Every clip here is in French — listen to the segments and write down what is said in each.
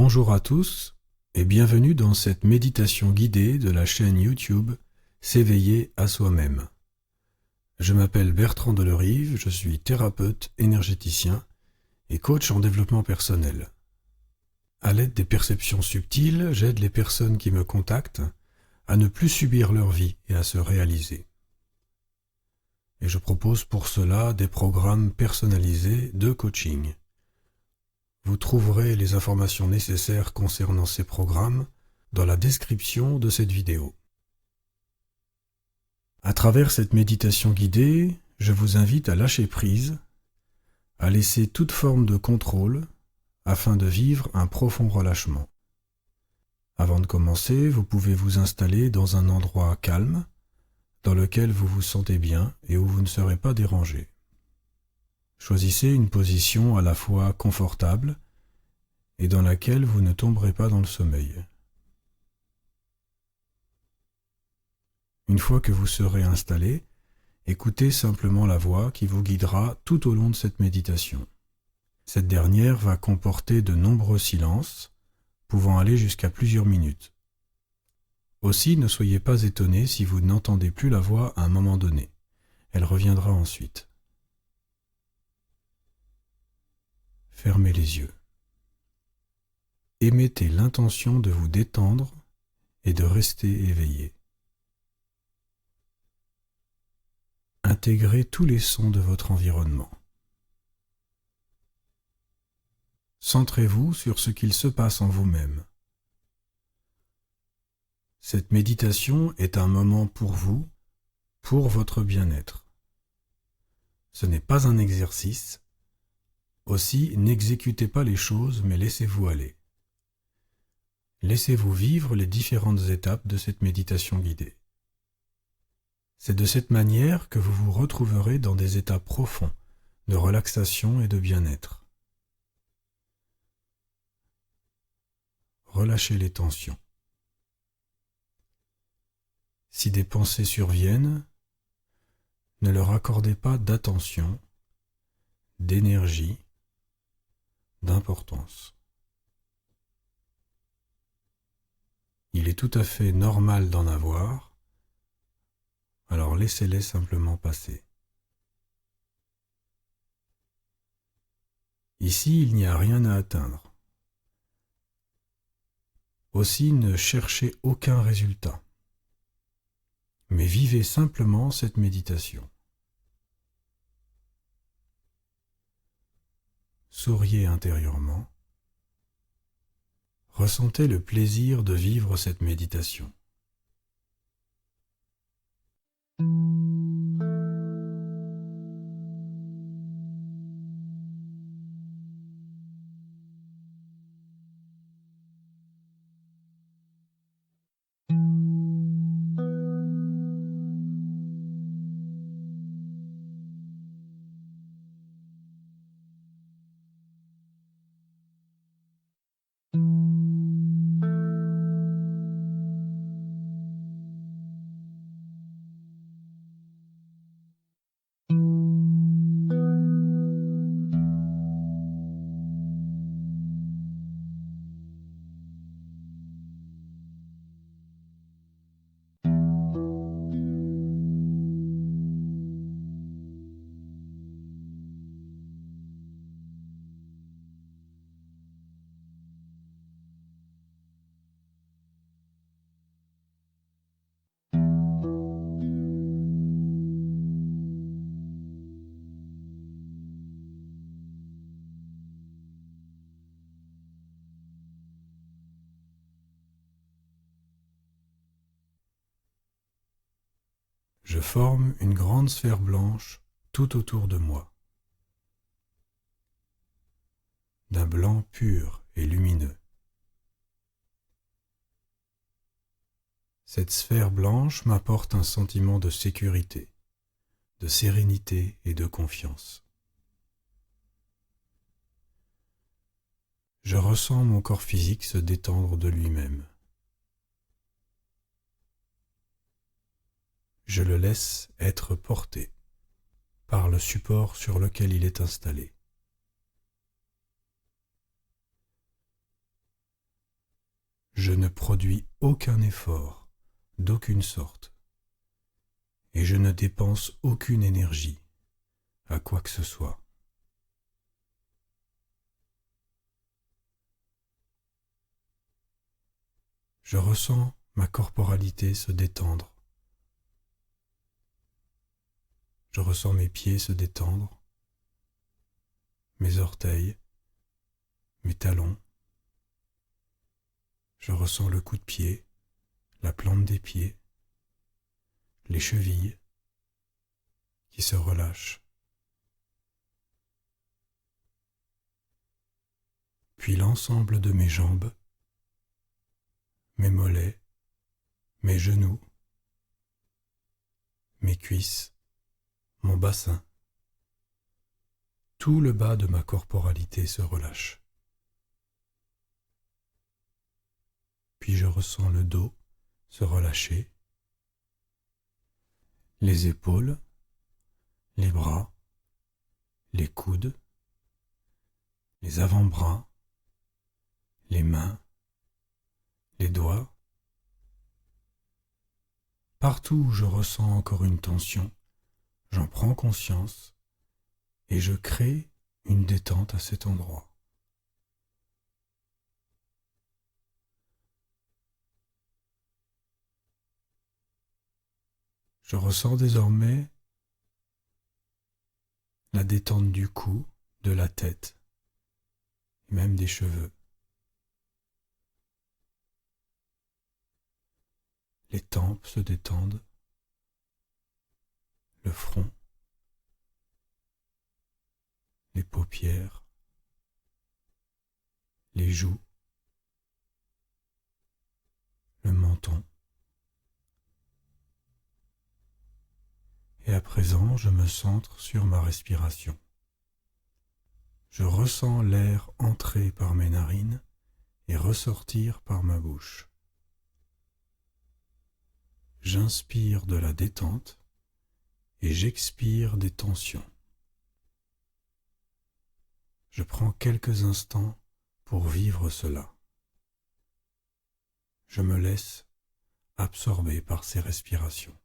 Bonjour à tous et bienvenue dans cette méditation guidée de la chaîne YouTube S'éveiller à soi-même. Je m'appelle Bertrand Delerive, je suis thérapeute énergéticien et coach en développement personnel. À l'aide des perceptions subtiles, j'aide les personnes qui me contactent à ne plus subir leur vie et à se réaliser. Et je propose pour cela des programmes personnalisés de coaching. Vous trouverez les informations nécessaires concernant ces programmes dans la description de cette vidéo. À travers cette méditation guidée, je vous invite à lâcher prise, à laisser toute forme de contrôle afin de vivre un profond relâchement. Avant de commencer, vous pouvez vous installer dans un endroit calme, dans lequel vous vous sentez bien et où vous ne serez pas dérangé. Choisissez une position à la fois confortable et dans laquelle vous ne tomberez pas dans le sommeil. Une fois que vous serez installé, écoutez simplement la voix qui vous guidera tout au long de cette méditation. Cette dernière va comporter de nombreux silences, pouvant aller jusqu'à plusieurs minutes. Aussi, ne soyez pas étonnés si vous n'entendez plus la voix à un moment donné. Elle reviendra ensuite. Fermez les yeux. Émettez l'intention de vous détendre et de rester éveillé. Intégrez tous les sons de votre environnement. Centrez-vous sur ce qu'il se passe en vous-même. Cette méditation est un moment pour vous, pour votre bien-être. Ce n'est pas un exercice. Aussi, n'exécutez pas les choses, mais laissez-vous aller. Laissez-vous vivre les différentes étapes de cette méditation guidée. C'est de cette manière que vous vous retrouverez dans des états profonds de relaxation et de bien-être. Relâchez les tensions. Si des pensées surviennent, ne leur accordez pas d'attention, d'énergie, d'importance. Il est tout à fait normal d'en avoir, alors laissez-les simplement passer. Ici, il n'y a rien à atteindre. Aussi, ne cherchez aucun résultat, mais vivez simplement cette méditation. Souriez intérieurement. Ressentez le plaisir de vivre cette méditation. Je forme une grande sphère blanche tout autour de moi, d'un blanc pur et lumineux. Cette sphère blanche m'apporte un sentiment de sécurité, de sérénité et de confiance. Je ressens mon corps physique se détendre de lui-même. Je le laisse être porté par le support sur lequel il est installé. Je ne produis aucun effort, d'aucune sorte, et je ne dépense aucune énergie à quoi que ce soit. Je ressens ma corporalité se détendre. Je ressens mes pieds se détendre, mes orteils, mes talons. Je ressens le coup de pied, la plante des pieds, les chevilles qui se relâchent. Puis l'ensemble de mes jambes, mes mollets, mes genoux, mes cuisses, mon bassin. Tout le bas de ma corporalité se relâche. Puis je ressens le dos se relâcher, les épaules, les bras, les coudes, les avant-bras, les mains, les doigts. Partout où je ressens encore une tension, j'en prends conscience et je crée une détente à cet endroit. Je ressens désormais la détente du cou, de la tête et même des cheveux. Les tempes se détendent, le front, les paupières, les joues, le menton. Et à présent, je me centre sur ma respiration. Je ressens l'air entrer par mes narines et ressortir par ma bouche. J'inspire de la détente et j'expire des tensions. Je prends quelques instants pour vivre cela. Je me laisse absorber par ces respirations.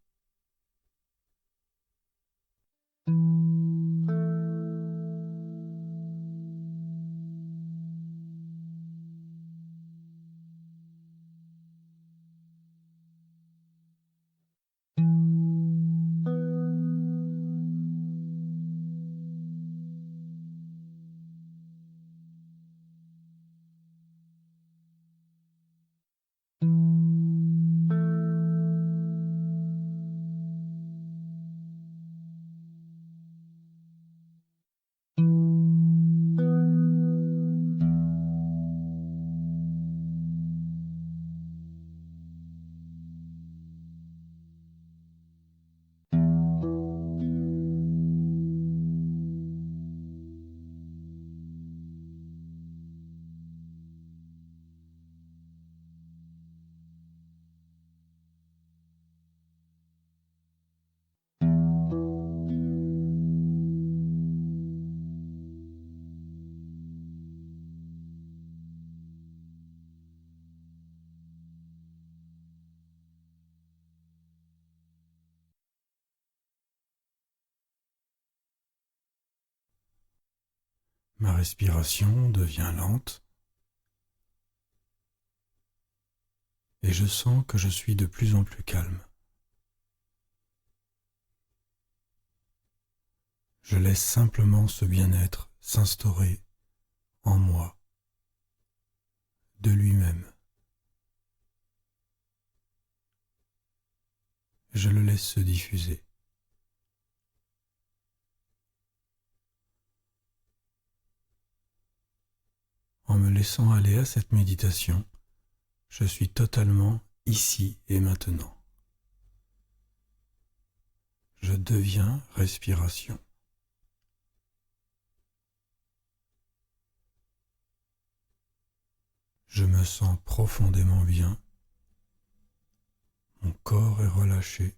Ma respiration devient lente et je sens que je suis de plus en plus calme. Je laisse simplement ce bien-être s'instaurer en moi, de lui-même. Je le laisse se diffuser. En me laissant aller à cette méditation, je suis totalement ici et maintenant. Je deviens respiration. Je me sens profondément bien. Mon corps est relâché.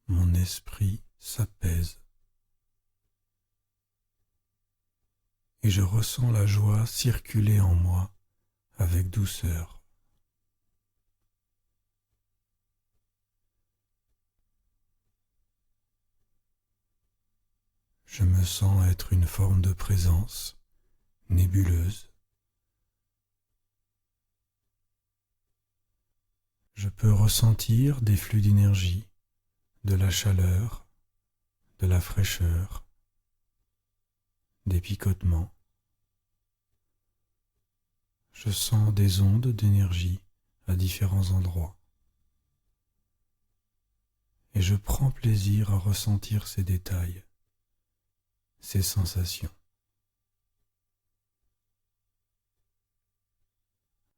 Mon esprit s'apaise. Et je ressens la joie circuler en moi avec douceur. Je me sens être une forme de présence nébuleuse. Je peux ressentir des flux d'énergie, de la chaleur, de la fraîcheur, des picotements. Je sens des ondes d'énergie à différents endroits. Et je prends plaisir à ressentir ces détails, ces sensations.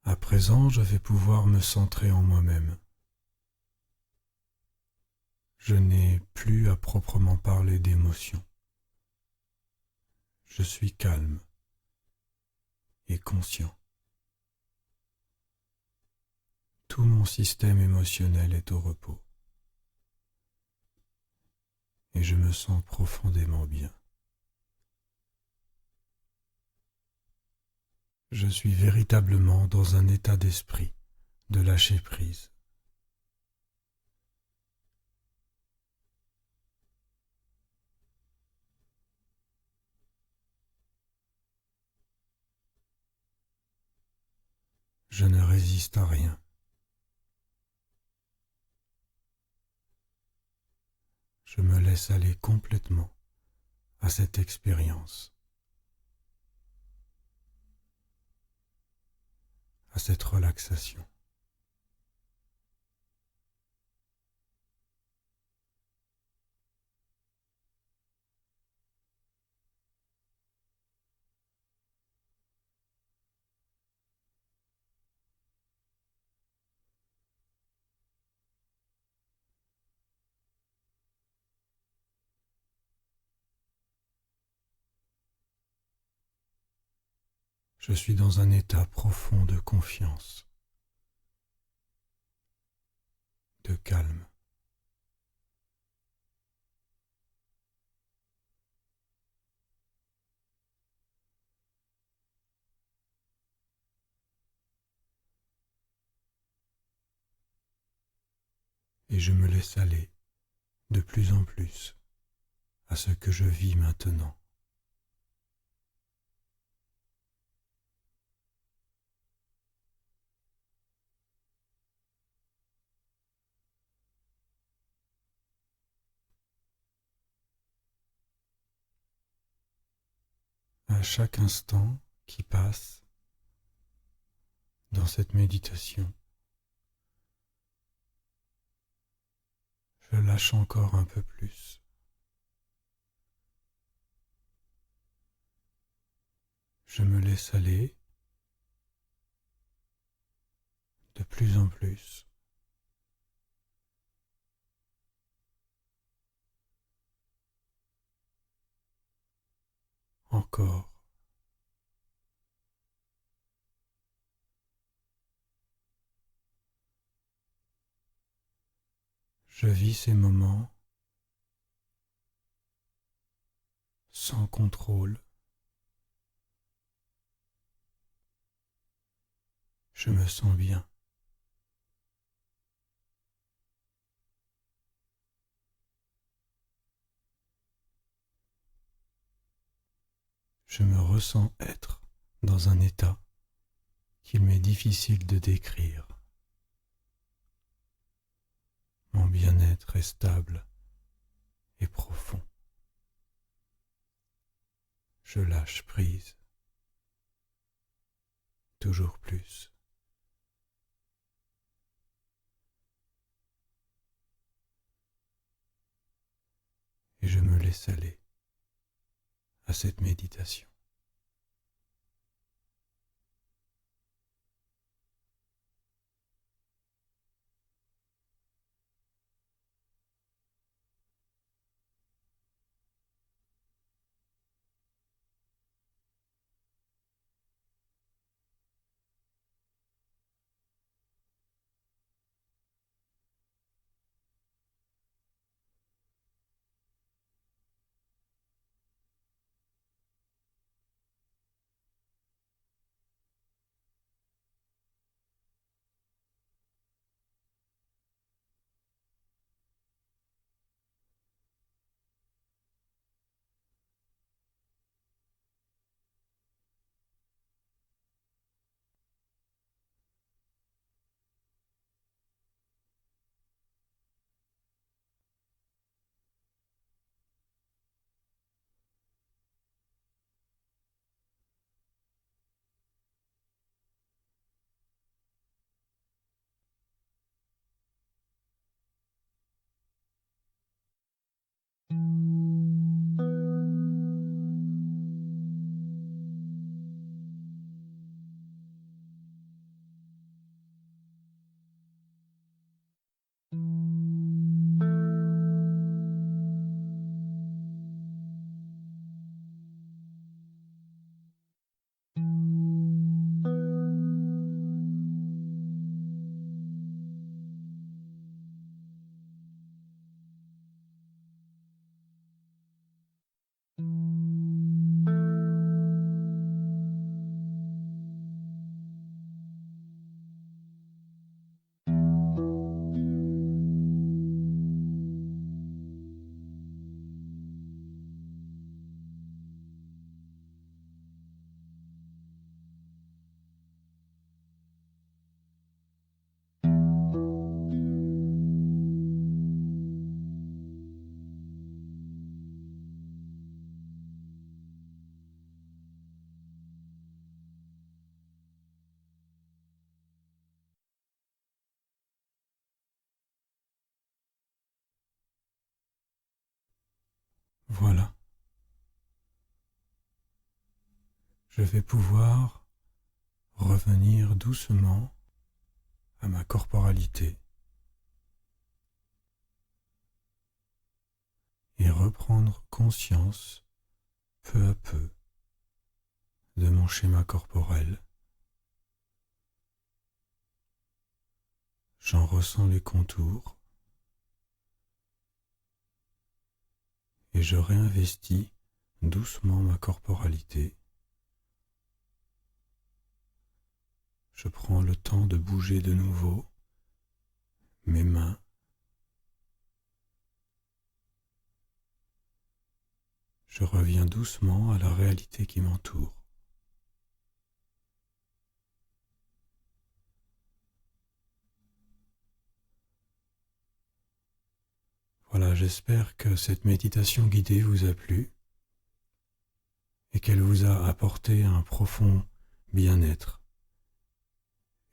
À présent, je vais pouvoir me centrer en moi-même. Je n'ai plus à proprement parler d'émotions. Je suis calme et conscient. Tout mon système émotionnel est au repos. Et je me sens profondément bien. Je suis véritablement dans un état d'esprit de lâcher prise. Je ne résiste à rien. Je me laisse aller complètement à cette expérience, à cette relaxation. Je suis dans un état profond de confiance, de calme. Et je me laisse aller de plus en plus à ce que je vis maintenant. À chaque instant qui passe dans cette méditation, je lâche encore un peu plus. Je me laisse aller de plus en plus. Encore. Je vis ces moments sans contrôle. Je me sens bien. Je me ressens être dans un état qu'il m'est difficile de décrire. Mon bien-être est stable et profond. Je lâche prise. Toujours plus. Et je me laisse aller à cette méditation. je vais pouvoir revenir doucement à ma corporalité et reprendre conscience peu à peu de mon schéma corporel. J'en ressens les contours et je réinvestis doucement ma corporalité. Je prends le temps de bouger de nouveau mes mains, je reviens doucement à la réalité qui m'entoure. Voilà, j'espère que cette méditation guidée vous a plu et qu'elle vous a apporté un profond bien-être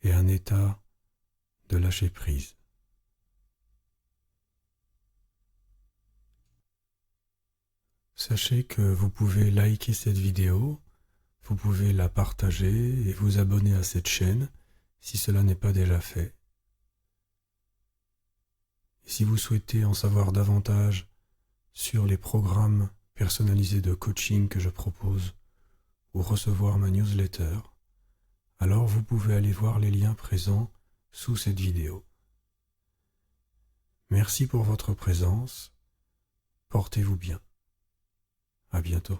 et un état de lâcher prise. Sachez que vous pouvez liker cette vidéo, vous pouvez la partager et vous abonner à cette chaîne si cela n'est pas déjà fait. Et si vous souhaitez en savoir davantage sur les programmes personnalisés de coaching que je propose ou recevoir ma newsletter, alors vous pouvez aller voir les liens présents sous cette vidéo. Merci pour votre présence, portez-vous bien. À bientôt.